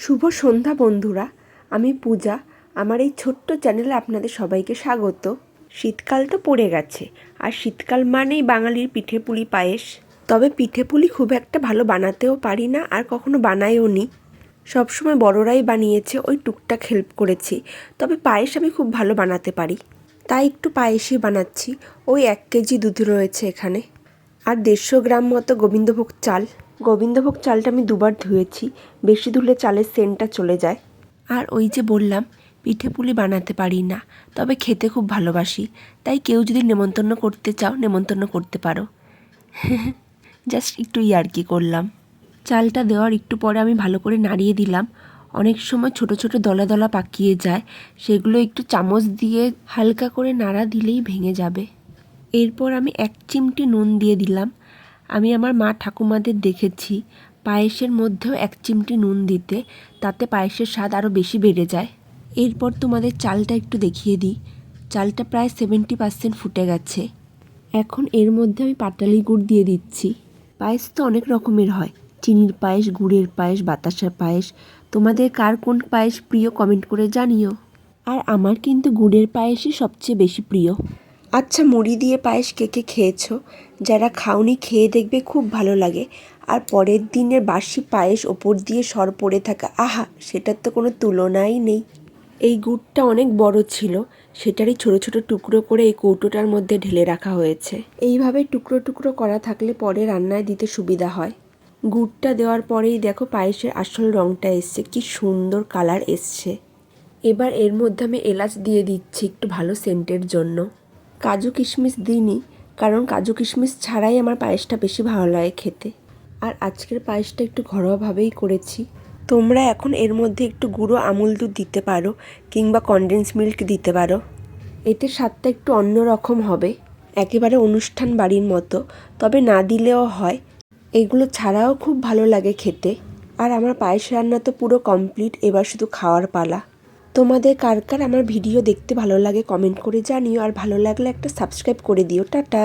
শুভ সন্ধ্যা বন্ধুরা, আমি পূজা। আমার এই ছোট্ট চ্যানেলে আপনাদের সবাইকে স্বাগত। শীতকাল তো পড়ে গেছে, আর শীতকাল মানেই বাঙালির পিঠেপুলি পায়েস। তবে পিঠেপুলি খুব একটা ভালো বানাতেও পারি না, আর কখনো বানাইও নি। সবসময় বড়রাই বানিয়েছে, ওই টুকটাক হেল্প করেছি। তবে পায়েস আমি খুব ভালো বানাতে পারি, তাই একটু পায়েসই বানাচ্ছি। ওই 1 কেজি দুধ রয়েছে এখানে, আর 150 গ্রাম মতো গোবিন্দভোগ চাল। গোবিন্দভোগ চালটা আমি দুবার ধুয়েছি, বেশি ধুলে চালের সেন্টটা চলে যায়। আর ওই যে বললাম পিঠেপুলি বানাতে পারি না, তবে খেতে খুব ভালোবাসি। তাই কেউ যদি নেমন্তন্ন করতে চাও, নেমন্তন্ন করতে পারো। জাস্ট একটু ইয়ার্কি করলাম। চালটা দেওয়ার একটু পরে আমি ভালো করে নাড়িয়ে দিলাম। অনেক সময় ছোট ছোট দলা দলা পাকিয়ে যায়, সেগুলো একটু চামচ দিয়ে হালকা করে নাড়া দিলেই ভেঙে যাবে। এরপর আমি 1 চিমটি নুন দিয়ে দিলাম। আমি আমার মা ঠাকুমাদের দেখেছি পায়েসের মধ্যেও 1 চিমটি নুন দিতে, তাতে পায়েসের স্বাদ আরও বেশি বেড়ে যায়। এরপর তোমাদের চালটা একটু দেখিয়ে দিই। চালটা প্রায় 70% ফুটে গেছে। এখন এর মধ্যে আমি পাটালি গুড় দিয়ে দিচ্ছি। পায়েস তো অনেক রকমের হয়, চিনির পায়েস, গুড়ের পায়েস, বাতাসার পায়েস। তোমাদের কার কোন পায়েস প্রিয় কমেন্ট করে জানিও। আর আমার কিন্তু গুড়ের পায়েসই সবচেয়ে বেশি প্রিয়। আচ্ছা, মুড়ি দিয়ে পায়েস কে কে খেয়েছো? যারা খাওনি খেয়ে দেখবে, খুব ভালো লাগে। আর পরের দিনের বাসি পায়েস ওপর দিয়ে সর পড়ে থাকা, আহা, সেটার তো কোনো তুলনাই নেই। এই গুড়টা অনেক বড় ছিল, সেটারই ছোট ছোট টুকরো করে এই কৌটোটার মধ্যে ঢেলে রাখা হয়েছে। এইভাবে টুকরো টুকরো করা থাকলে পরে রান্নায় দিতে সুবিধা হয়। গুড়টা দেওয়ার পরেই দেখো পায়েসের আসল রঙটা এসছে, কি সুন্দর কালার এসছে। এবার এর মধ্যে আমি এলাচ দিয়ে দিচ্ছি একটু ভালো সেন্টের জন্য। কাজু কিশমিশ দিইনি, কারণ কাজু কিশমিশ ছাড়াই আমার পায়েসটা বেশি ভালো লাগে খেতে। আর আজকের পায়েসটা একটু ঘরোয়াভাবেই করেছি। তোমরা এখন এর মধ্যে একটু গুঁড়ো আমুল দুধ দিতে পারো, কিংবা কনডেন্স মিল্ক দিতে পারো। এতে স্বাদটা একটু অন্যরকম হবে, একেবারে অনুষ্ঠান বাড়ির মতো। তবে না দিলেও হয়, এগুলো ছাড়াও খুব ভালো লাগে খেতে। আর আমার পায়েস রান্না তো পুরো কমপ্লিট, এবার শুধু খাওয়ার পালা। তোমাদের কার কার আমার ভিডিও দেখতে ভালো লাগে কমেন্ট করে জানিও, আর ভালো লাগলে একটা সাবস্ক্রাইব করে দিও। টাটা।